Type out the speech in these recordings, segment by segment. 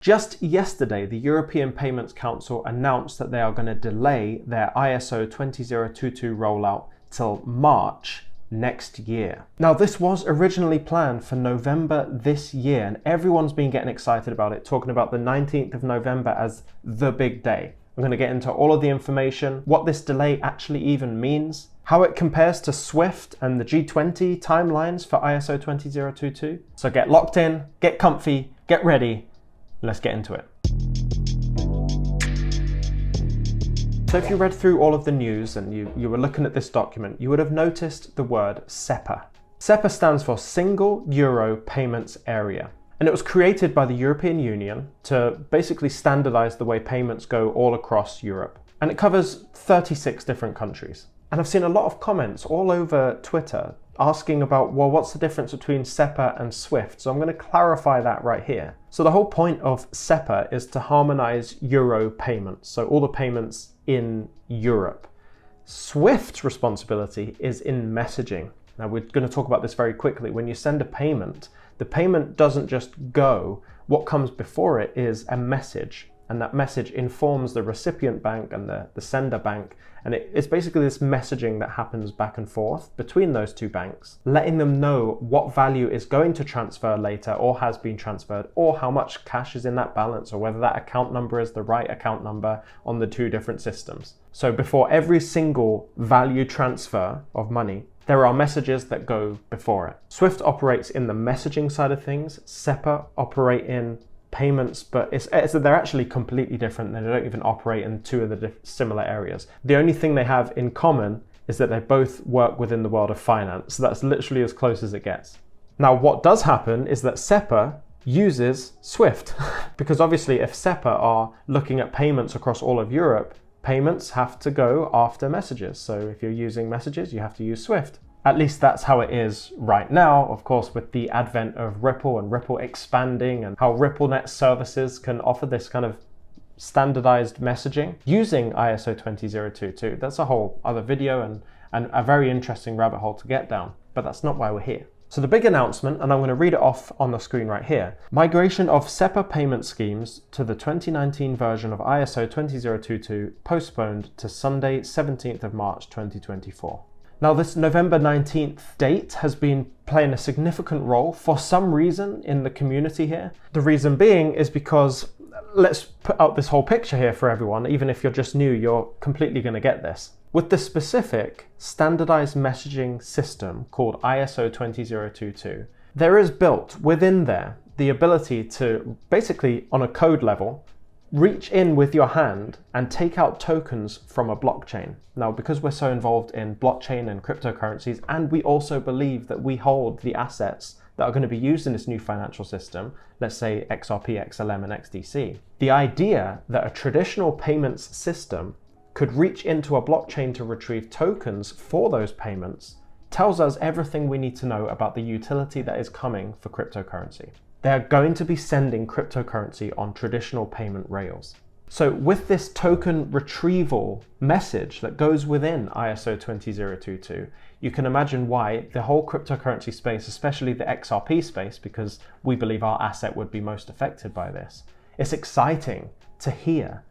Just yesterday, the European Payments Council announced that they are going to delay their ISO 20022 rollout till March next year. Now, this was originally planned for November this year, and everyone's been getting excited about it, talking about the 19th of November as the big day. I'm going to get into all of the information, what this delay actually even means, how it compares to SWIFT and the G20 timelines for ISO 20022. So get locked in, get comfy, get ready. Let's get into it. So if you read through all of the news and you were looking at this document, you would have noticed the word SEPA. SEPA stands for Single Euro Payments Area. And it was created by the European Union to basically standardize the way payments go all across Europe. And it covers 36 different countries. And I've seen a lot of comments all over Twitter asking about, well, what's the difference between SEPA and SWIFT? So I'm going to clarify that right here. So the whole point of SEPA is to harmonize Euro payments, so all the payments in Europe. SWIFT's responsibility is in messaging. Now we're going to talk about this very quickly. When you send a payment, the payment doesn't just go. What comes before it is a message, and that message informs the recipient bank and the sender bank. And it's basically this messaging that happens back and forth between those two banks, letting them know what value is going to transfer later or has been transferred, or how much cash is in that balance, or whether that account number is the right account number on the two different systems. So before every single value transfer of money, there are messages that go before it. SWIFT operates in the messaging side of things. SEPA operate in payments, but they're actually completely different. They don't even operate in two of the similar areas. The only thing they have in common is that they both work within the world of finance. So that's literally as close as it gets. Now, what does happen is that SEPA uses SWIFT because obviously if SEPA are looking at payments across all of Europe, payments have to go after messages. So if you're using messages, you have to use SWIFT. At least that's how it is right now. Of course, with the advent of Ripple and Ripple expanding and how RippleNet services can offer this kind of standardized messaging using ISO 20022. That's a whole other video and a very interesting rabbit hole to get down, but that's not why we're here. So the big announcement, and I'm going to read it off on the screen right here: migration of SEPA payment schemes to the 2019 version of ISO 20022 postponed to Sunday, 17th of March 2024. Now, this November 19th date has been playing a significant role for some reason in the community here. The reason being is because, let's put out this whole picture here for everyone. Even if you're just new, you're completely going to get this. With the specific standardized messaging system called ISO 20022, there is built within there the ability to basically, on a code level, reach in with your hand and take out tokens from a blockchain. Now, because we're so involved in blockchain and cryptocurrencies, and we also believe that we hold the assets that are going to be used in this new financial system, let's say XRP, XLM, and XDC, the idea that a traditional payments system could reach into a blockchain to retrieve tokens for those payments tells us everything we need to know about the utility that is coming for cryptocurrency. They are going to be sending cryptocurrency on traditional payment rails. So with this token retrieval message that goes within ISO 20022, you can imagine why the whole cryptocurrency space, especially the XRP space, because we believe our asset would be most affected by this, it's exciting to hear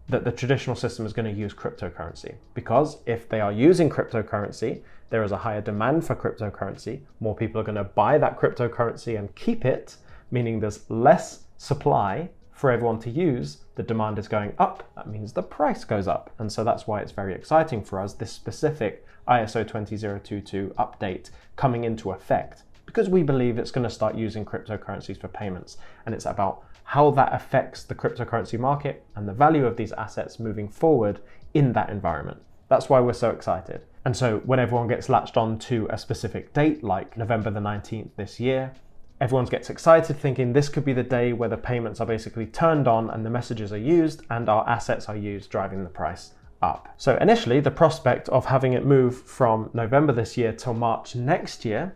that the traditional system is going to use cryptocurrency. Because if they are using cryptocurrency, there is a higher demand for cryptocurrency. More people are going to buy that cryptocurrency and keep it, meaning there's less supply for everyone to use. The demand is going up. That means the price goes up. And so that's why it's very exciting for us, this specific ISO 20022 update coming into effect, because we believe it's going to start using cryptocurrencies for payments. And it's about how that affects the cryptocurrency market and the value of these assets moving forward in that environment. That's why we're so excited. And so when everyone gets latched on to a specific date, like November the 19th this year, everyone gets excited thinking this could be the day where the payments are basically turned on and the messages are used and our assets are used, driving the price up. So initially, the prospect of having it move from November this year till March next year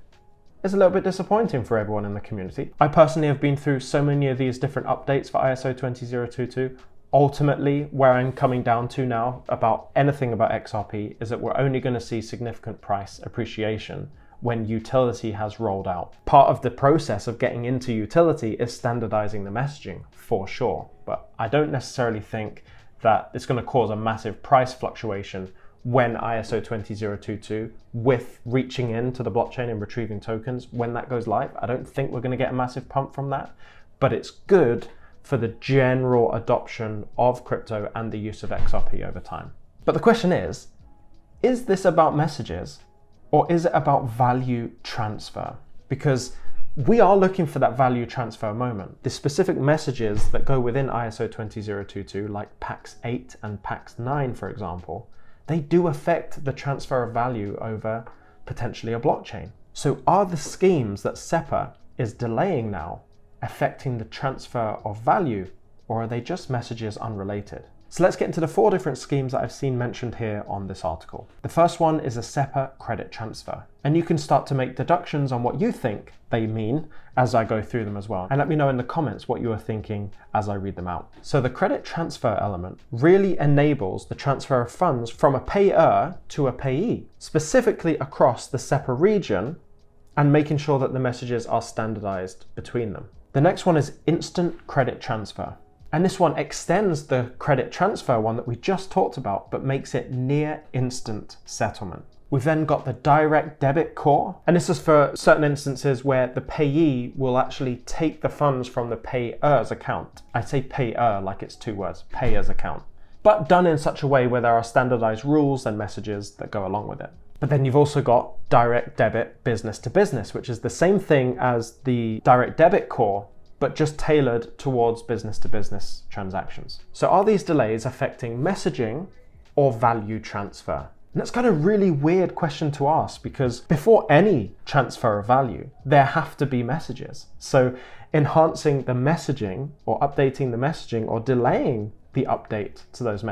is a little bit disappointing for everyone in the community. I personally have been through so many of these different updates for ISO 20022. Ultimately, where I'm coming down to now about anything about XRP is that we're only going to see significant price appreciation when utility has rolled out. Part of the process of getting into utility is standardizing the messaging, for sure, but I don't necessarily think that it's going to cause a massive price fluctuation when ISO20022 with reaching into the blockchain and retrieving tokens, when that goes live. I don't think we're going to get a massive pump from that, but it's good for the general adoption of crypto and the use of XRP over time. But the question is this about messages or is it about value transfer? Because we are looking for that value transfer moment. The specific messages that go within ISO20022, like PAX 8 and PAX 9, for example, they do affect the transfer of value over potentially a blockchain. So are the schemes that SEPA is delaying now affecting the transfer of value, or are they just messages unrelated? So let's get into the 4 different schemes that I've seen mentioned here on this article. The first one is a SEPA credit transfer, and you can start to make deductions on what you think they mean as I go through them as well. And let me know in the comments what you are thinking as I read them out. So the credit transfer element really enables the transfer of funds from a payer to a payee, specifically across the SEPA region, and making sure that the messages are standardized between them. The next one is instant credit transfer. And this one extends the credit transfer one that we just talked about, but makes it near instant settlement. We've then got the direct debit core. And this is for certain instances where the payee will actually take the funds from the payer's account. I say payer like it's 2 words, payer's account, but done in such a way where there are standardized rules and messages that go along with it. But then you've also got direct debit business to business, which is the same thing as the direct debit core, but just tailored towards business-to-business transactions. So are these delays affecting messaging or value transfer? And that's kind of a really weird question to ask, because before any transfer of value, there have to be messages. So enhancing the messaging or updating the messaging or delaying the update to those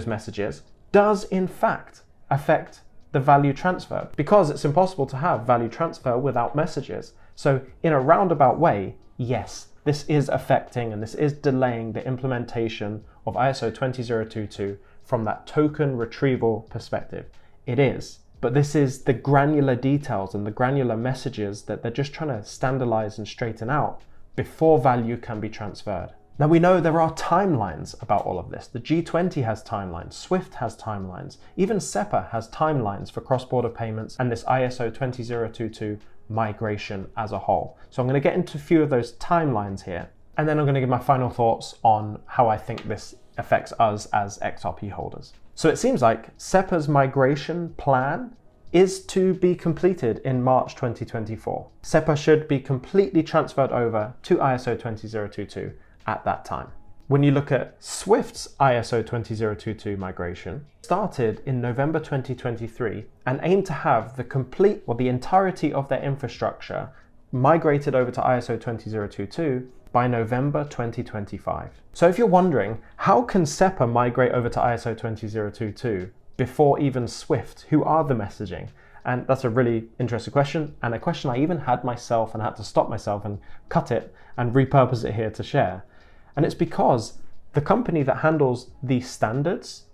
messages does in fact affect the value transfer, because it's impossible to have value transfer without messages. So in a roundabout way, yes, this is affecting and this is delaying the implementation of ISO 20022 from that token retrieval perspective. It is, but this is the granular details and the granular messages that they're just trying to standardize and straighten out before value can be transferred. Now we know there are timelines about all of this. The G20 has timelines, SWIFT has timelines, even SEPA has timelines for cross-border payments and this ISO 20022 migration as a whole. So I'm going to get into a few of those timelines here, and then I'm going to give my final thoughts on how I think this affects us as XRP holders. So it seems like SEPA's migration plan is to be completed in March 2024. SEPA should be completely transferred over to ISO 20022 at that time. When you look at SWIFT's ISO 20022 migration, started in November 2023 and aimed to have the entirety of their infrastructure migrated over to ISO 20022 by November 2025. So if you're wondering, how can SEPA migrate over to ISO 20022 before even SWIFT? Who are the messaging? And that's a really interesting question, and a question I even had myself and had to stop myself and cut it and repurpose it here to share. And it's because the company that handles the standards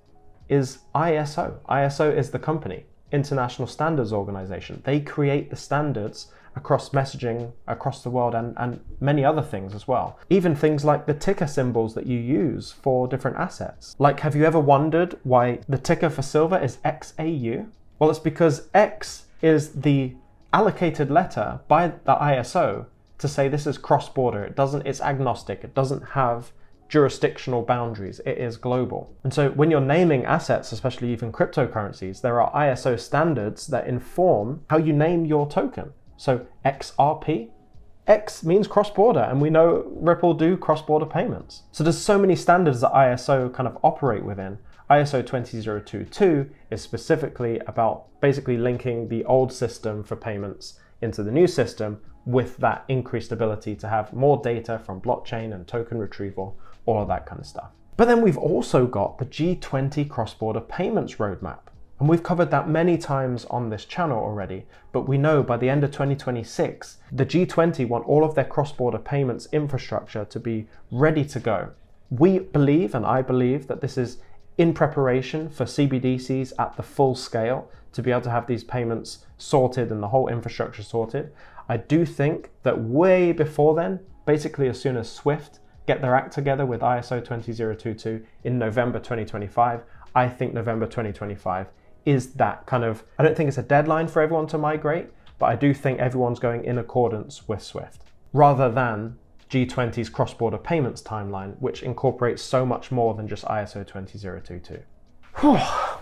is ISO. ISO is the company, International Standards Organization. They create the standards across messaging across the world and many other things as well. Even things like the ticker symbols that you use for different assets. Like, have you ever wondered why the ticker for silver is XAU? Well, it's because X is the allocated letter by the ISO to say this is cross-border. It's agnostic. It doesn't have jurisdictional boundaries. It is global. And so when you're naming assets, especially even cryptocurrencies, there are ISO standards that inform how you name your token. So XRP, X means cross-border, and we know Ripple do cross-border payments. So there's so many standards that ISO kind of operate within. ISO 20022 is specifically about basically linking the old system for payments into the new system with that increased ability to have more data from blockchain and token retrieval, all of that kind of stuff. But then we've also got the G20 cross-border payments roadmap. And we've covered that many times on this channel already, but we know by the end of 2026, the G20 want all of their cross-border payments infrastructure to be ready to go. We believe, and I believe, that this is in preparation for CBDCs at the full scale to be able to have these payments sorted and the whole infrastructure sorted. I do think that way before then, basically as soon as SWIFT get their act together with ISO20022 in November 2025, I think November 2025 is that kind of, I don't think it's a deadline for everyone to migrate, but I do think everyone's going in accordance with SWIFT, rather than G20's cross-border payments timeline, which incorporates so much more than just ISO20022.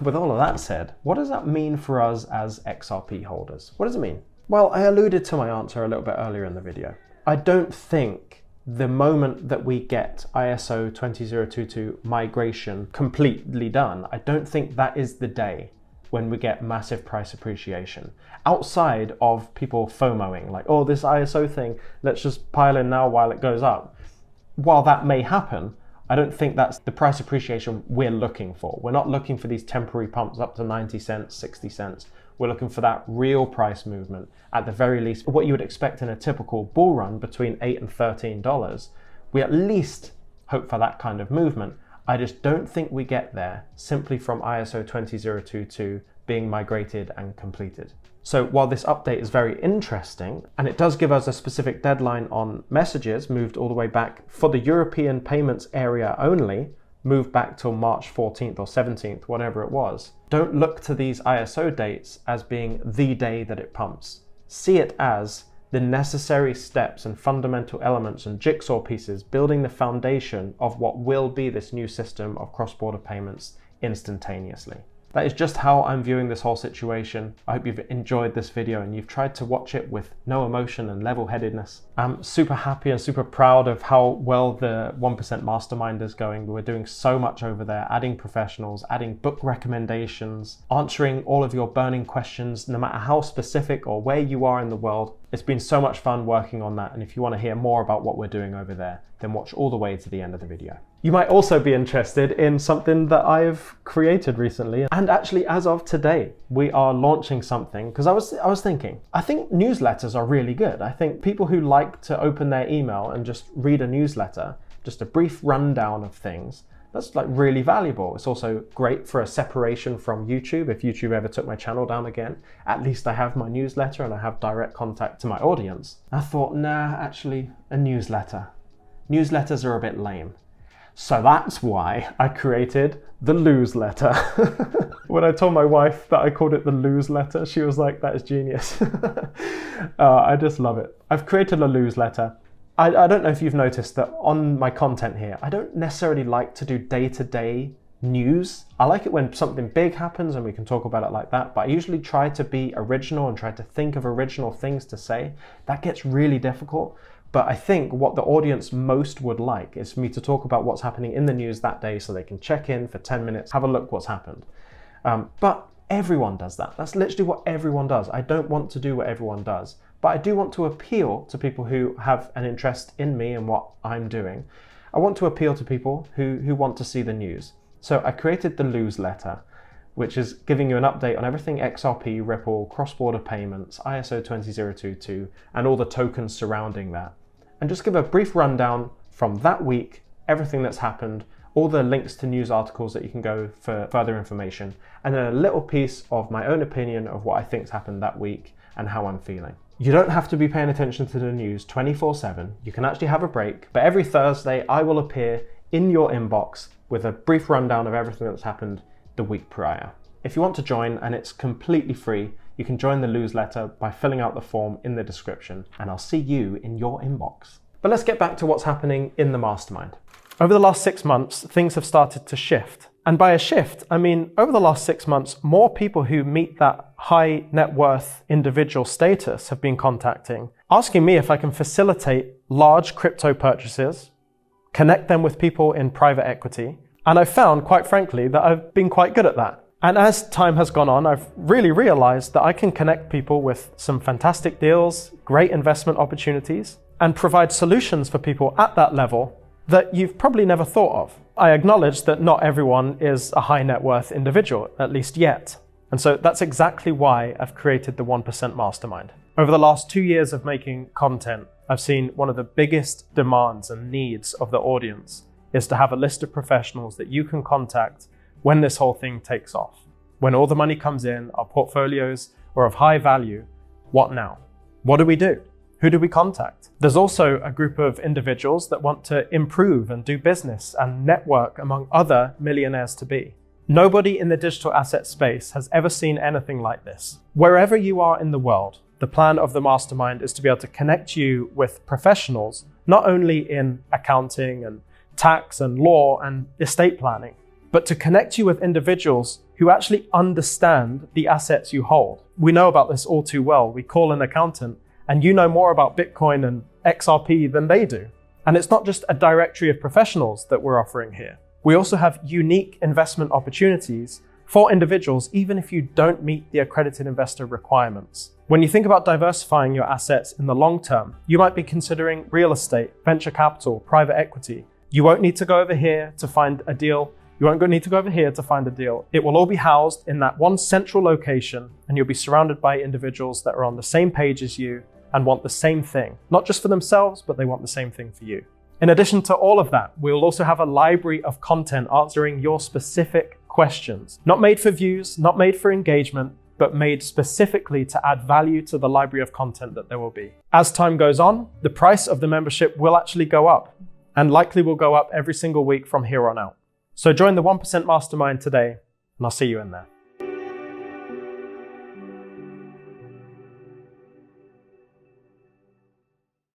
With all of that said, what does that mean for us as XRP holders? What does it mean? Well, I alluded to my answer a little bit earlier in the video. I don't think the moment that we get ISO20022 migration completely done, I don't think that is the day when we get massive price appreciation. Outside of people FOMOing, like, oh, this ISO thing, let's just pile in now while it goes up. While that may happen, I don't think that's the price appreciation we're looking for. We're not looking for these temporary pumps up to 90 cents, 60 cents. We're looking for that real price movement, at the very least, what you would expect in a typical bull run between $8 and $13. We at least hope for that kind of movement. I just don't think we get there simply from ISO 20022 being migrated and completed. So while this update is very interesting, and it does give us a specific deadline on messages moved all the way back for the European payments area only, moved back till March 14th or 17th, whatever it was. Don't look to these ISO dates as being the day that it pumps. See it as the necessary steps and fundamental elements and jigsaw pieces building the foundation of what will be this new system of cross-border payments instantaneously. That is just how I'm viewing this whole situation. I hope you've enjoyed this video and you've tried to watch it with no emotion and level-headedness. I'm super happy and super proud of how well the 1% Mastermind is going. We're doing so much over there, adding professionals, adding book recommendations, answering all of your burning questions, no matter how specific or where you are in the world. It's been so much fun working on that, and if you want to hear more about what we're doing over there, then watch all the way to the end of the video. You might also be interested in something that I've created recently, and actually as of today, we are launching something, because I was thinking, I think newsletters are really good. I think people who like to open their email and just read a newsletter, just a brief rundown of things, that's like really valuable. It's also great for a separation from YouTube. If YouTube ever took my channel down again, at least I have my newsletter and I have direct contact to my audience. I thought, nah, actually a newsletter. Newsletters are a bit lame. So that's why I created the Lose Letter. When I told my wife that I called it the Lose Letter, she was like, that is genius. I just love it. I've created a Lose Letter. I don't know if you've noticed that on my content here, I don't necessarily like to do day-to-day news. I like it when something big happens and we can talk about it like that, but I usually try to be original and try to think of original things to say. That gets really difficult. But I think what the audience most would like is for me to talk about what's happening in the news that day so they can check in for 10 minutes, have a look what's happened. But everyone does that. That's literally what everyone does. I don't want to do what everyone does, but I do want to appeal to people who have an interest in me and what I'm doing. I want to appeal to people who want to see the news. So I created the Lose Letter, which is giving you an update on everything XRP, Ripple, cross-border payments, ISO 20022, and all the tokens surrounding that. And just give a brief rundown from that week, everything that's happened, all the links to news articles that you can go for further information, and then a little piece of my own opinion of what I think's happened that week and how I'm feeling. You don't have to be paying attention to the news 24/7. You can actually have a break, but every Thursday I will appear in your inbox with a brief rundown of everything that's happened the week prior. If you want to join, and it's completely free, you can join the Lose Letter by filling out the form in the description, and I'll see you in your inbox. But let's get back to what's happening in the Mastermind. Over the last 6 months, things have started to shift. And by a shift, I mean, over the last 6 months, more people who meet that high net worth individual status have been contacting, asking me if I can facilitate large crypto purchases, connect them with people in private equity. And I've found, quite frankly, that I've been quite good at that. And as time has gone on, I've really realized that I can connect people with some fantastic deals, great investment opportunities, and provide solutions for people at that level that you've probably never thought of. I acknowledge that not everyone is a high net worth individual, at least yet. And so that's exactly why I've created the 1% Mastermind. Over the last 2 years of making content, I've seen one of the biggest demands and needs of the audience is to have a list of professionals that you can contact when this whole thing takes off. When all the money comes in, our portfolios are of high value, what now? What do we do? Who do we contact? There's also a group of individuals that want to improve and do business and network among other millionaires to be. Nobody in the digital asset space has ever seen anything like this. Wherever you are in the world, the plan of the Mastermind is to be able to connect you with professionals, not only in accounting and tax and law and estate planning, but to connect you with individuals who actually understand the assets you hold. We know about this all too well. We call an accountant and you know more about Bitcoin and XRP than they do. And it's not just a directory of professionals that we're offering here. We also have unique investment opportunities for individuals, even if you don't meet the accredited investor requirements. When you think about diversifying your assets in the long term, you might be considering real estate, venture capital, private equity. You won't need to go over here to find a deal. You won't need to go over here to find a deal. It will all be housed in that one central location, and you'll be surrounded by individuals that are on the same page as you and want the same thing, not just for themselves, but they want the same thing for you. In addition to all of that, we'll also have a library of content answering your specific questions, not made for views, not made for engagement, but made specifically to add value to the library of content that there will be. As time goes on, the price of the membership will actually go up, and likely will go up every single week from here on out. So join the 1% Mastermind today, and I'll see you in there.